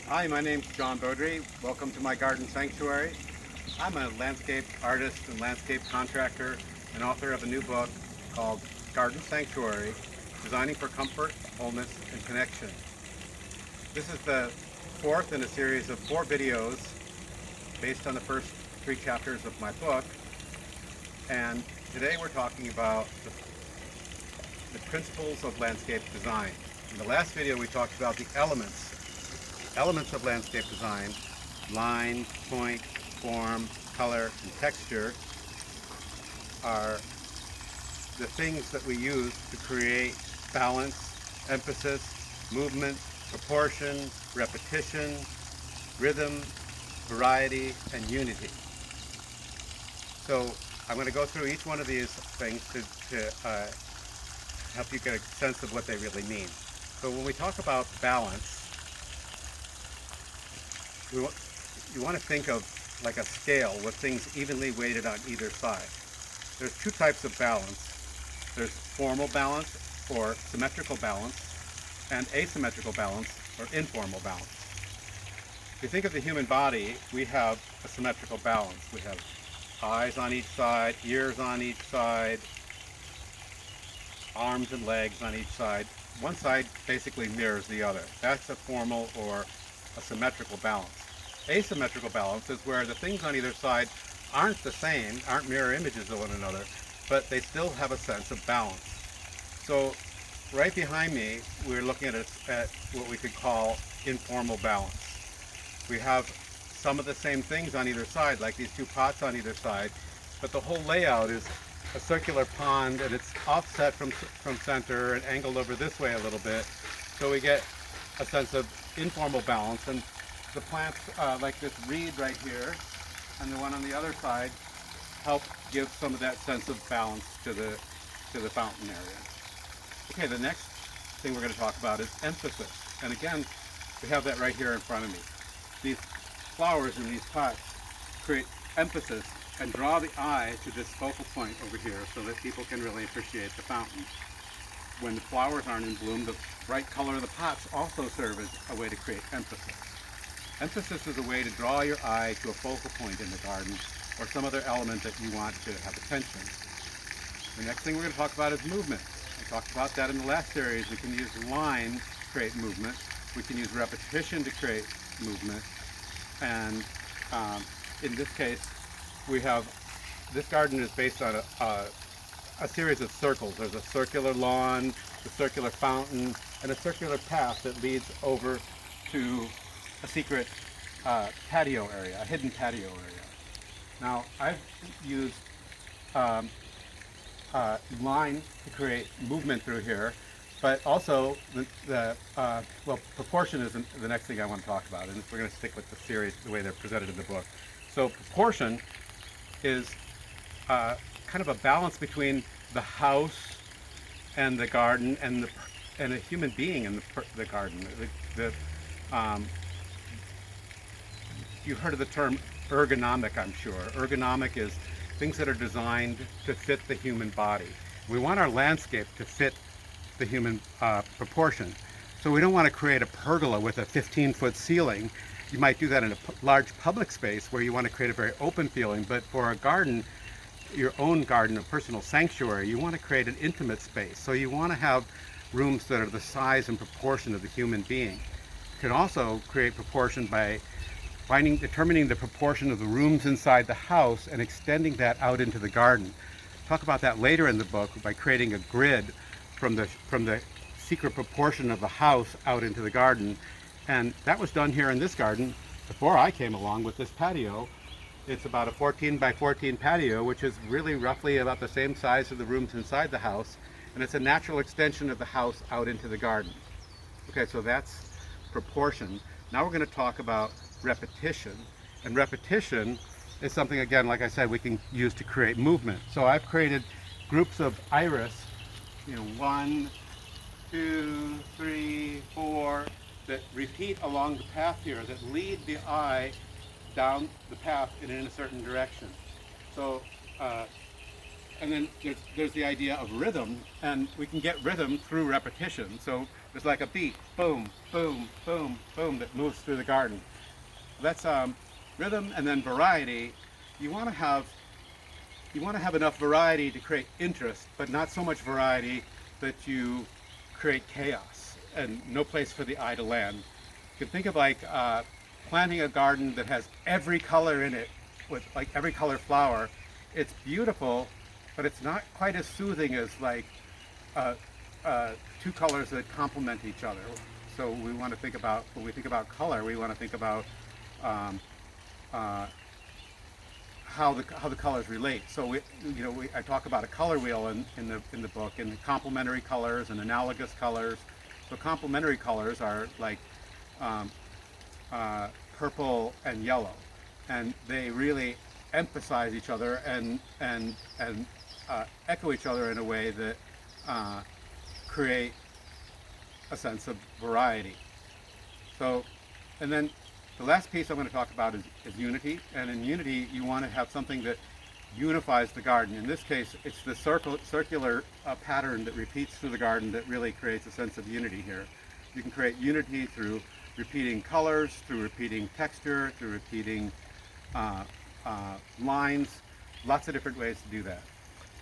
Hi, my name's John Beaudry. Welcome to my garden sanctuary. I'm a landscape artist and landscape contractor and author of a new book called Garden Sanctuary, Designing for Comfort, Wholeness, and Connection. This is the fourth in a series of 4 videos based on the first 3 chapters of my book. And today we're talking about the principles of landscape design. In the last video we talked about the elements of landscape design: line, point, form, color, and texture are the things that we use to create balance, emphasis, movement, proportion, repetition, rhythm, variety, and unity. So I'm going to go through each one of these things to help you get a sense of what they really mean. So when we talk about balance, you want to think of like a scale with things evenly weighted on either side. There's 2 types of balance. There's formal balance or symmetrical balance, and asymmetrical balance or informal balance. If you think of the human body, we have a symmetrical balance. We have eyes on each side, ears on each side, arms and legs on each side. One side basically mirrors the other. That's a formal or a symmetrical balance. Asymmetrical balance is where the things on either side aren't the same, aren't mirror images of one another, but they still have a sense of balance. So right behind me, we're looking at what we could call informal balance. We have some of the same things on either side, like these 2 pots on either side, but the whole layout is a circular pond, and it's offset from center and angled over this way a little bit. So we get a sense of informal balance, and the plants like this reed right here and the one on the other side help give some of that sense of balance to the fountain area. Okay, the next thing we're going to talk about is emphasis. And again, we have that right here in front of me. These flowers in these pots create emphasis and draw the eye to this focal point over here so that people can really appreciate the fountain. When the flowers aren't in bloom, the bright color of the pots also serve as a way to create emphasis. Emphasis is a way to draw your eye to a focal point in the garden or some other element that you want to have attention. The next thing we're going to talk about is movement. I talked about that in the last series. We can use line to create movement. We can use repetition to create movement. And in this case, we have, this garden is based on a series of circles. There's a circular lawn, a circular fountain, and a circular path that leads over to a secret patio area, a hidden patio area. Now, I've used line to create movement through here, but also proportion is the next thing I want to talk about, and we're going to stick with the series the way they're presented in the book. So proportion is kind of a balance between the house and the garden and a human being in the garden. You've heard of the term ergonomic, I'm sure. Ergonomic is things that are designed to fit the human body. We want our landscape to fit the human proportion. So we don't want to create a pergola with a 15-foot ceiling. You might do that in a large public space where you want to create a very open feeling, but for a garden, your own garden, a personal sanctuary, you want to create an intimate space. So you want to have rooms that are the size and proportion of the human being. You can also create proportion by determining the proportion of the rooms inside the house and extending that out into the garden. Talk about that later in the book by creating a grid from the secret proportion of the house out into the garden. And that was done here in this garden before I came along with this patio. It's about a 14 by 14 patio, which is really roughly about the same size of the rooms inside the house. And it's a natural extension of the house out into the garden. Okay, so that's proportion. Now we're going to talk about repetition. And repetition is something, again, like I said, we can use to create movement. So I've created groups of iris, 1, 2, 3, 4, that repeat along the path here, that lead the eye down the path in a certain direction. So, and then there's the idea of rhythm, and we can get rhythm through repetition. So There's like a beat, boom, boom, boom, boom, that moves through the garden. That's rhythm, and then variety. You want to have enough variety to create interest, but not so much variety that you create chaos and no place for the eye to land. You can think of like planting a garden that has every color in it, with like every color flower. It's beautiful, but it's not quite as soothing as like uh, two colors that complement each other. So we want to think about, when we think about color, we want to think about um, uh, how the colors relate. So I talk about a color wheel in the book, and complementary colors and analogous colors. So complementary colors are like um, purple and yellow, and they really emphasize each other and echo each other in a way that create a sense of variety. So, and then the last piece I'm going to talk about is unity. And in unity, you want to have something that unifies the garden. In this case, it's the circular pattern that repeats through the garden that really creates a sense of unity here. You can create unity through repeating colors, through repeating texture, through repeating lines, lots of different ways to do that.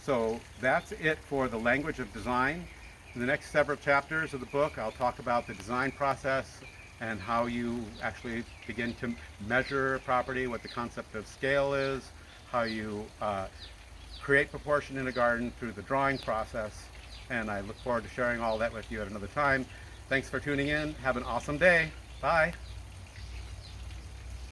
So that's it for the language of design. In the next several chapters of the book, I'll talk about the design process and how you actually begin to measure a property, what the concept of scale is, how you create proportion in a garden through the drawing process. And I look forward to sharing all that with you at another time. Thanks for tuning in. Have an awesome day. Bye.